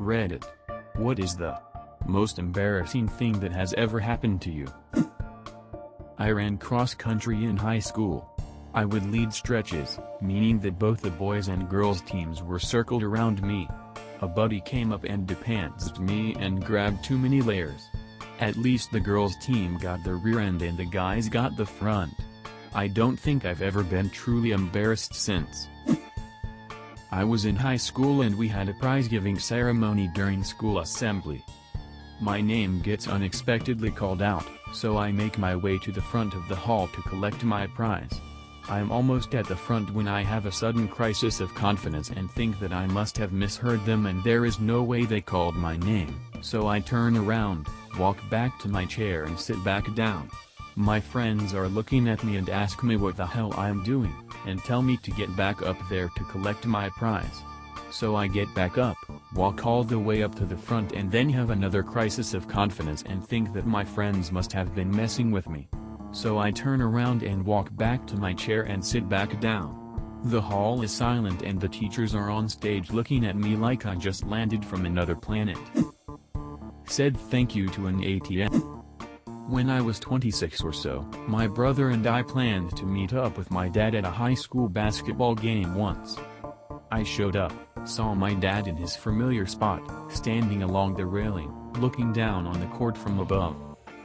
Reddit. What is the most embarrassing thing that has ever happened to you? I ran cross-country in high school. I would lead stretches, meaning that both the boys and girls teams were circled around me. A buddy came up and depanced me and grabbed too many layers. At least the girls team got the rear end and the guys got the front. I don't think I've ever been truly embarrassed since. I was in high school and we had a prize-giving ceremony during school assembly. My name gets unexpectedly called out, so I make my way to the front of the hall to collect my prize. I'm almost at the front when I have a sudden crisis of confidence and think that I must have misheard them and there is no way they called my name, so I turn around, walk back to my chair and sit back down. My friends are looking at me and ask me what the hell I'm doing, and tell me to get back up there to collect my prize. So I get back up, walk all the way up to the front and then have another crisis of confidence and think that my friends must have been messing with me. So I turn around and walk back to my chair and sit back down. The hall is silent and the teachers are on stage looking at me like I just landed from another planet. Said thank you to an ATM. When I was 26 or so, my brother and I planned to meet up with my dad at a high school basketball game once. I showed up, saw my dad in his familiar spot, standing along the railing, looking down on the court from above.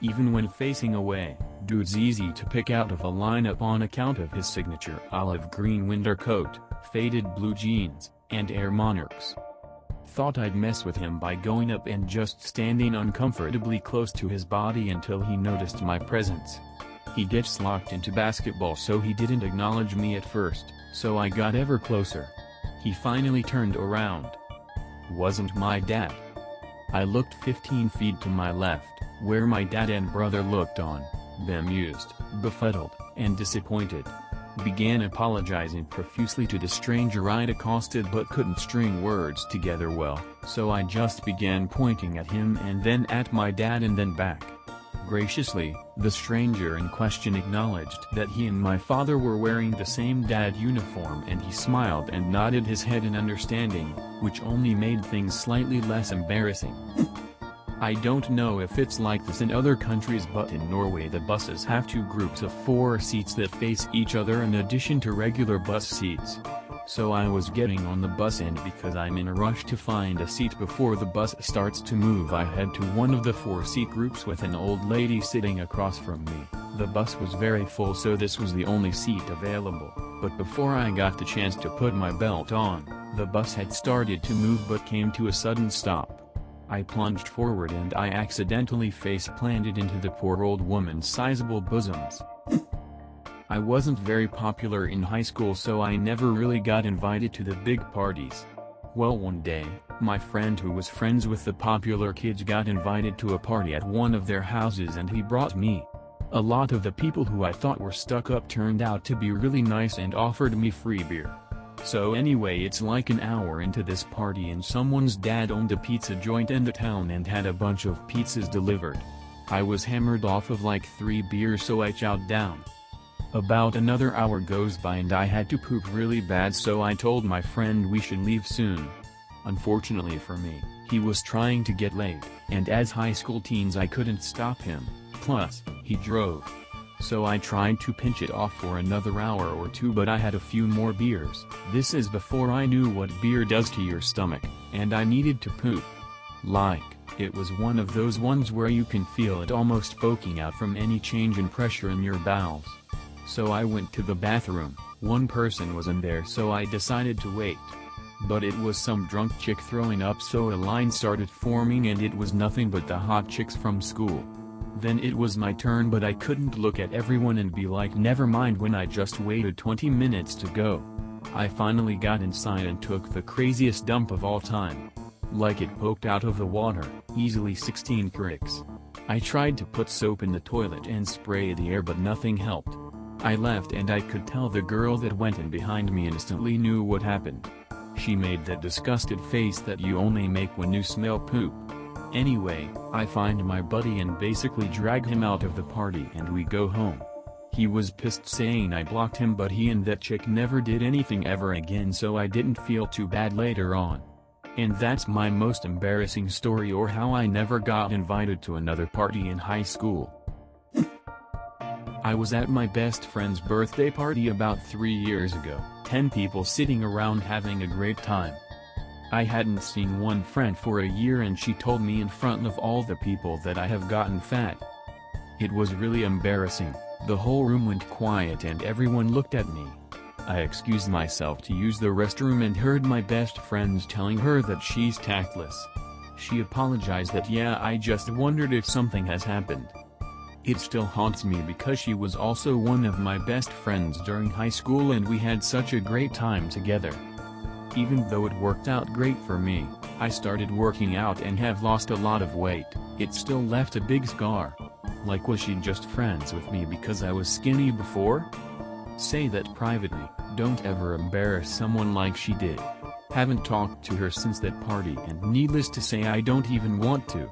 Even when facing away, dude's easy to pick out of a lineup on account of his signature olive green winter coat, faded blue jeans, and Air Monarchs. Thought I'd mess with him by going up and just standing uncomfortably close to his body until he noticed my presence. He gets locked into basketball so he didn't acknowledge me at first, so I got ever closer. He finally turned around. Wasn't my dad. I looked 15 feet to my left, where my dad and brother looked on, bemused, befuddled, and disappointed. Began apologizing profusely to the stranger I'd accosted but couldn't string words together well, so I just began pointing at him and then at my dad and then back. Graciously, the stranger in question acknowledged that he and my father were wearing the same dad uniform and he smiled and nodded his head in understanding, which only made things slightly less embarrassing. I don't know if it's like this in other countries but in Norway the buses have two groups of 4 seats that face each other in addition to regular bus seats. So I was getting on the bus and because I'm in a rush to find a seat before the bus starts to move I head to one of the 4-seat groups with an old lady sitting across from me. The bus was very full so this was the only seat available, but before I got the chance to put my belt on, the bus had started to move but came to a sudden stop. I plunged forward and I accidentally face-planted into the poor old woman's sizable bosoms. I wasn't very popular in high school so I never really got invited to the big parties. Well, one day, my friend who was friends with the popular kids got invited to a party at one of their houses and he brought me. A lot of the people who I thought were stuck up turned out to be really nice and offered me free beer. So anyway, it's like an hour into this party and someone's dad owned a pizza joint in the town and had a bunch of pizzas delivered. I was hammered off of like 3 beers so I chowed down. About another hour goes by and I had to poop really bad so I told my friend we should leave soon. Unfortunately for me, he was trying to get laid, and as high school teens I couldn't stop him, plus, he drove. So I tried to pinch it off for another hour or 2 but I had a few more beers. This is before I knew what beer does to your stomach, and I needed to poop. Like, it was one of those ones where you can feel it almost poking out from any change in pressure in your bowels. So I went to the bathroom, one person was in there so I decided to wait. But it was some drunk chick throwing up so a line started forming and it was nothing but the hot chicks from school. Then it was my turn but I couldn't look at everyone and be like never mind when I just waited 20 minutes to go. I finally got inside and took the craziest dump of all time. Like it poked out of the water, easily 16 cricks. I tried to put soap in the toilet and spray the air but nothing helped. I left and I could tell the girl that went in behind me instantly knew what happened. She made that disgusted face that you only make when you smell poop. Anyway, I find my buddy and basically drag him out of the party and we go home. He was pissed saying I blocked him but he and that chick never did anything ever again so I didn't feel too bad later on. And that's my most embarrassing story, or how I never got invited to another party in high school. I was at my best friend's birthday party about 3 years ago, 10 people sitting around having a great time. I hadn't seen one friend for a year, and she told me in front of all the people that I have gotten fat. It was really embarrassing. The whole room went quiet and everyone looked at me. I excused myself to use the restroom and heard my best friends telling her that she's tactless. She apologized that yeah, I just wondered if something has happened. It still haunts me because she was also one of my best friends during high school and we had such a great time together. Even though it worked out great for me, I started working out and have lost a lot of weight. It still left a big scar. Like, was she just friends with me because I was skinny before? Say that privately. Don't ever embarrass someone like she did. Haven't talked to her since that party, and needless to say I don't even want to.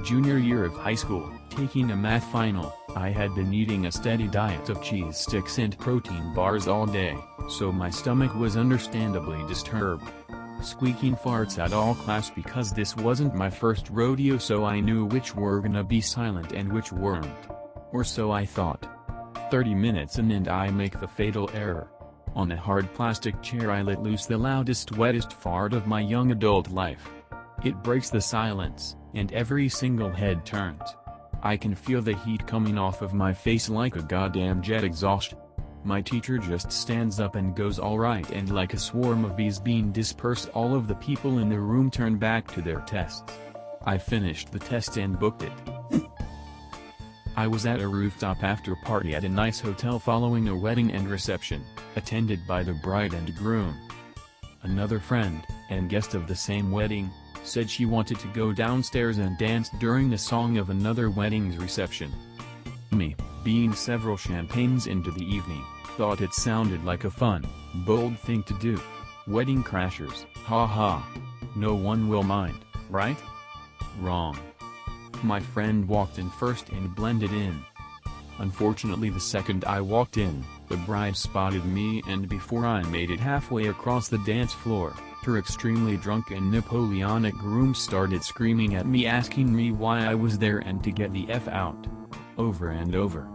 Junior year of high school, taking a math final, I had been eating a steady diet of cheese sticks and protein bars all day, so my stomach was understandably disturbed. Squeaking farts at all class because this wasn't my first rodeo, so I knew which were gonna be silent and which weren't. Or so I thought. 30 minutes in and I make the fatal error. On a hard plastic chair I let loose the loudest, wettest fart of my young adult life. It breaks the silence, and every single head turns. I can feel the heat coming off of my face like a goddamn jet exhaust. My teacher just stands up and goes alright, and like a swarm of bees being dispersed, all of the people in the room turn back to their tests. I finished the test and booked it. I was at a rooftop after party at a nice hotel following a wedding and reception, attended by the bride and groom. Another friend, and guest of the same wedding, said she wanted to go downstairs and dance during the song of another wedding's reception. Me, being several champagnes into the evening, thought it sounded like a fun, bold thing to do. Wedding crashers, ha ha. No one will mind, right? Wrong. My friend walked in first and blended in. Unfortunately, the second I walked in, the bride spotted me, and before I made it halfway across the dance floor, her extremely drunk and Napoleonic groom started screaming at me, asking me why I was there and to get the F out. Over and over.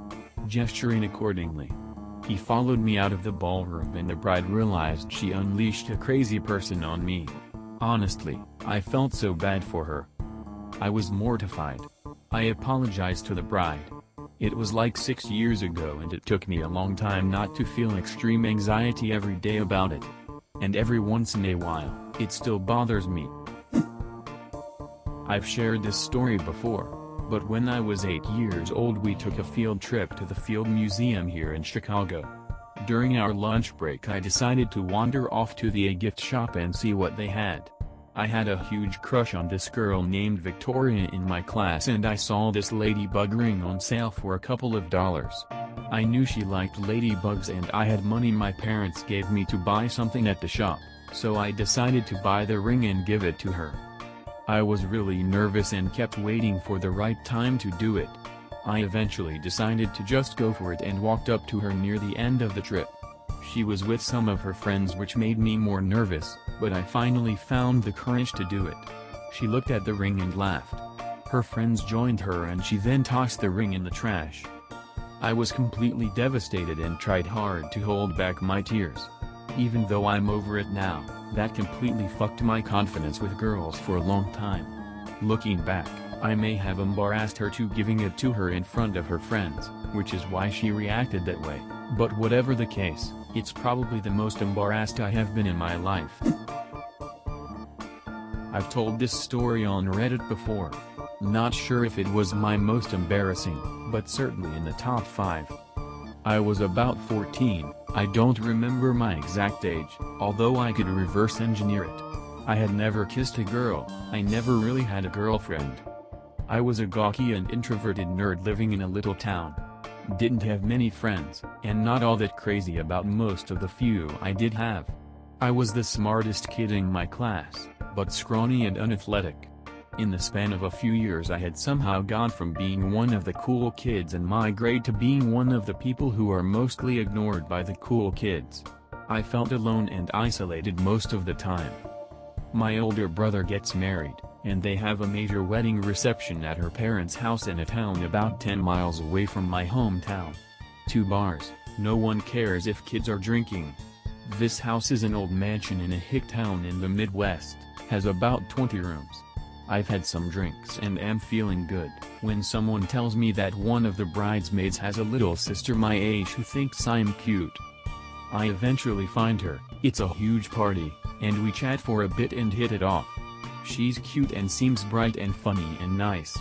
Gesturing accordingly. He followed me out of the ballroom, and the bride realized she unleashed a crazy person on me. Honestly, I felt so bad for her. I was mortified. I apologized to the bride. It was like 6 years ago, and it took me a long time not to feel extreme anxiety every day about it. And every once in a while, it still bothers me. I've shared this story before, but when I was 8 years old we took a field trip to the Field Museum here in Chicago. During our lunch break I decided to wander off to the gift shop and see what they had. I had a huge crush on this girl named Victoria in my class, and I saw this ladybug ring on sale for a couple of dollars. I knew she liked ladybugs and I had money my parents gave me to buy something at the shop, so I decided to buy the ring and give it to her. I was really nervous and kept waiting for the right time to do it. I eventually decided to just go for it and walked up to her near the end of the trip. She was with some of her friends, which made me more nervous, but I finally found the courage to do it. She looked at the ring and laughed. Her friends joined her and she then tossed the ring in the trash. I was completely devastated and tried hard to hold back my tears. Even though I'm over it now, that completely fucked my confidence with girls for a long time. Looking back, I may have embarrassed her to giving it to her in front of her friends, which is why she reacted that way, but whatever the case, it's probably the most embarrassed I have been in my life. I've told this story on Reddit before. Not sure if it was my most embarrassing, but certainly in the top 5. I was about 14, I don't remember my exact age, although I could reverse engineer it. I had never kissed a girl, I never really had a girlfriend. I was a gawky and introverted nerd living in a little town. Didn't have many friends, and not all that crazy about most of the few I did have. I was the smartest kid in my class, but scrawny and unathletic. In the span of a few years I had somehow gone from being one of the cool kids in my grade to being one of the people who are mostly ignored by the cool kids. I felt alone and isolated most of the time. My older brother gets married, and they have a major wedding reception at her parents' house in a town about 10 miles away from my hometown. 2 bars, no one cares if kids are drinking. This house is an old mansion in a hick town in the Midwest, has about 20 rooms. I've had some drinks and am feeling good, when someone tells me that one of the bridesmaids has a little sister my age who thinks I'm cute. I eventually find her, it's a huge party, and we chat for a bit and hit it off. She's cute and seems bright and funny and nice.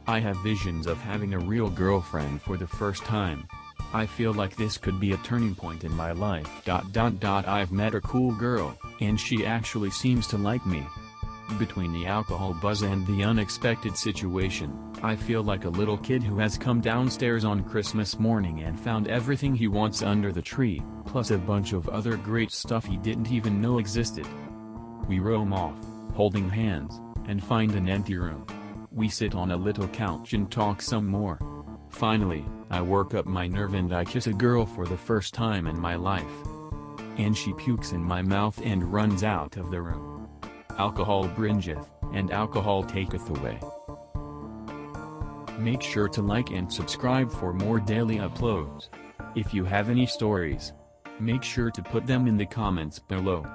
I have visions of having a real girlfriend for the first time. I feel like this could be a turning point in my life. I've met a cool girl, and she actually seems to like me. Between the alcohol buzz and the unexpected situation, I feel like a little kid who has come downstairs on Christmas morning and found everything he wants under the tree, plus a bunch of other great stuff he didn't even know existed. We roam off, holding hands, and find an empty room. We sit on a little couch and talk some more. Finally, I work up my nerve and I kiss a girl for the first time in my life. And she pukes in my mouth and runs out of the room. Alcohol bringeth, and alcohol taketh away. Make sure to like and subscribe for more daily uploads. If you have any stories, make sure to put them in the comments below.